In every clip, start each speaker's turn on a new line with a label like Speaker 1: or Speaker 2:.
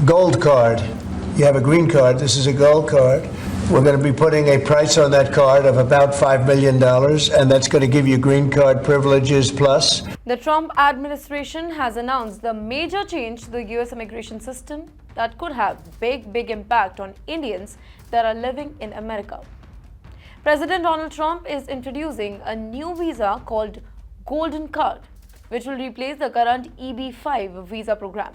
Speaker 1: gold card. You have a green card. This is a gold card. We're going to be putting a price on that card of about $5 million, and that's going to give you green card privileges plus.
Speaker 2: The Trump administration has announced the major change to the US immigration system that could have big impact on Indians that are living in America. President Donald Trump is introducing a new visa called Golden Card, which will replace the current EB-5 visa program.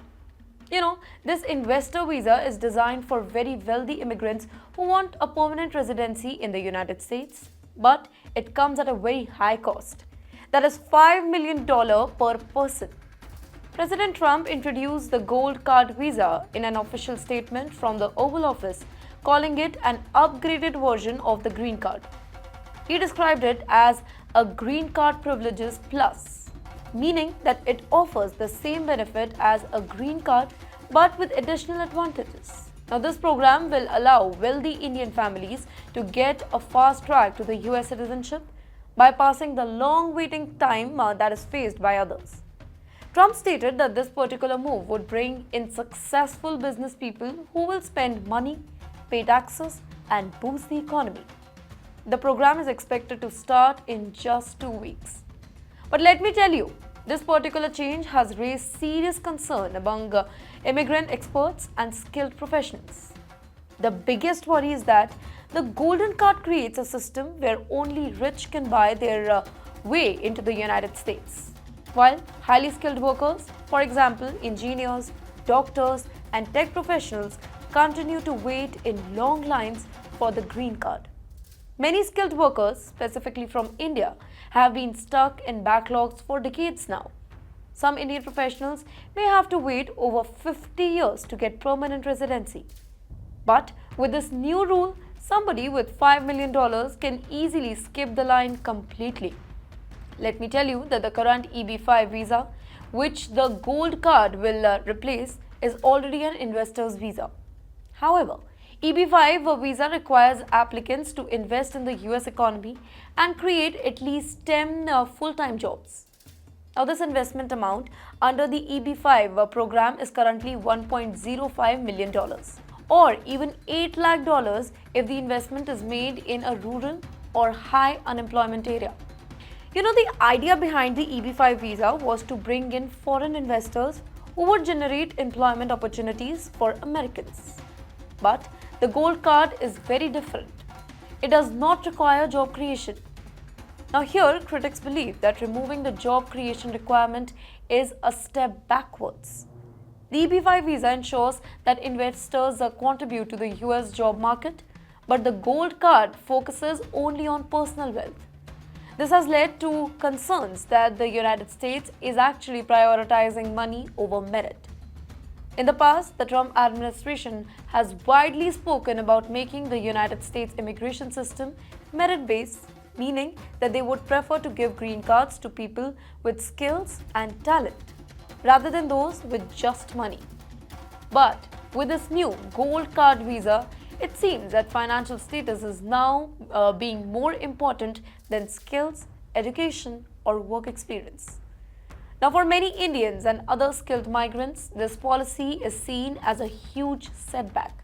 Speaker 2: You know, this investor visa is designed for very wealthy immigrants who want a permanent residency in the United States, but it comes at a very high cost. That is $5 million per person. President Trump introduced the Gold Card visa in an official statement from the Oval Office, calling it an upgraded version of the Green Card. He described it as a Green Card Privileges Plus, meaning that it offers the same benefit as a green card but with additional advantages. Now, this program will allow wealthy Indian families to get a fast track to the US citizenship, bypassing the long waiting time that is faced by others. Trump stated that this particular move would bring in successful business people who will spend money, pay taxes, and boost the economy. The program is expected to start in just 2 weeks. But let me tell you, this particular change has raised serious concern among immigrant experts and skilled professionals. The biggest worry is that the Golden Card creates a system where only rich can buy their way into the United States, while highly skilled workers, for example, engineers, doctors, and tech professionals, continue to wait in long lines for the Green Card. Many skilled workers, specifically from India, have been stuck in backlogs for decades now. Some Indian professionals may have to wait over 50 years to get permanent residency. But with this new rule, somebody with $5 million can easily skip the line completely. Let me tell you that the current EB-5 visa, which the Gold Card will replace, is already an investor's visa. However, EB-5 visa requires applicants to invest in the US economy and create at least 10 full-time jobs. Now, this investment amount under the EB-5 program is currently $1.05 million, or even $8 lakh if the investment is made in a rural or high unemployment area. You know, the idea behind the EB-5 visa was to bring in foreign investors who would generate employment opportunities for Americans. But the Gold Card is very different. It does not require job creation. Now, here critics believe that removing the job creation requirement is a step backwards. The EB-5 visa ensures that investors contribute to the US job market, but the Gold Card focuses only on personal wealth. This has led to concerns that the United States is actually prioritizing money over merit. In the past, the Trump administration has widely spoken about making the United States immigration system merit-based, meaning that they would prefer to give green cards to people with skills and talent, rather than those with just money. But with this new Gold Card visa, it seems that financial status is now being more important than skills, education, or work experience. Now, for many Indians and other skilled migrants, this policy is seen as a huge setback.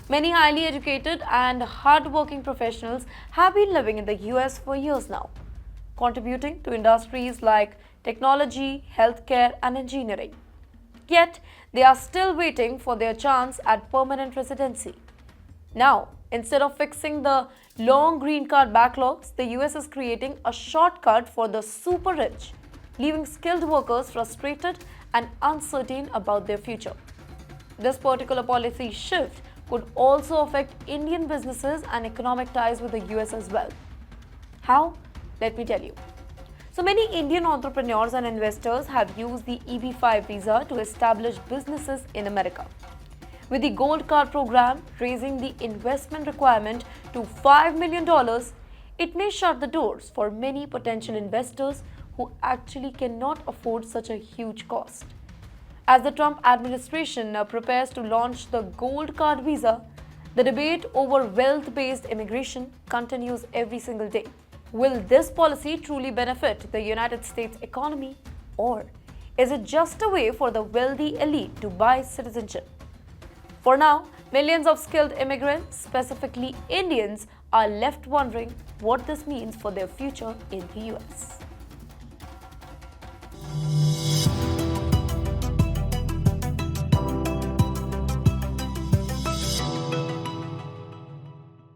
Speaker 2: Many highly educated and hard-working professionals have been living in the US for years now, contributing to industries like technology, healthcare, and engineering. Yet, they are still waiting for their chance at permanent residency. Now, instead of fixing the long green card backlogs, the US is creating a shortcut for the super rich, leaving skilled workers frustrated and uncertain about their future. This particular policy shift could also affect Indian businesses and economic ties with the US as well. How? Let me tell you. So many Indian entrepreneurs and investors have used the EB-5 visa to establish businesses in America. With the Gold Card program raising the investment requirement to $5 million, it may shut the doors for many potential investors who actually cannot afford such a huge cost. As the Trump administration prepares to launch the Gold Card visa, the debate over wealth-based immigration continues every single day. Will this policy truly benefit the United States economy, or is it just a way for the wealthy elite to buy citizenship? For now, millions of skilled immigrants, specifically Indians, are left wondering what this means for their future in the US.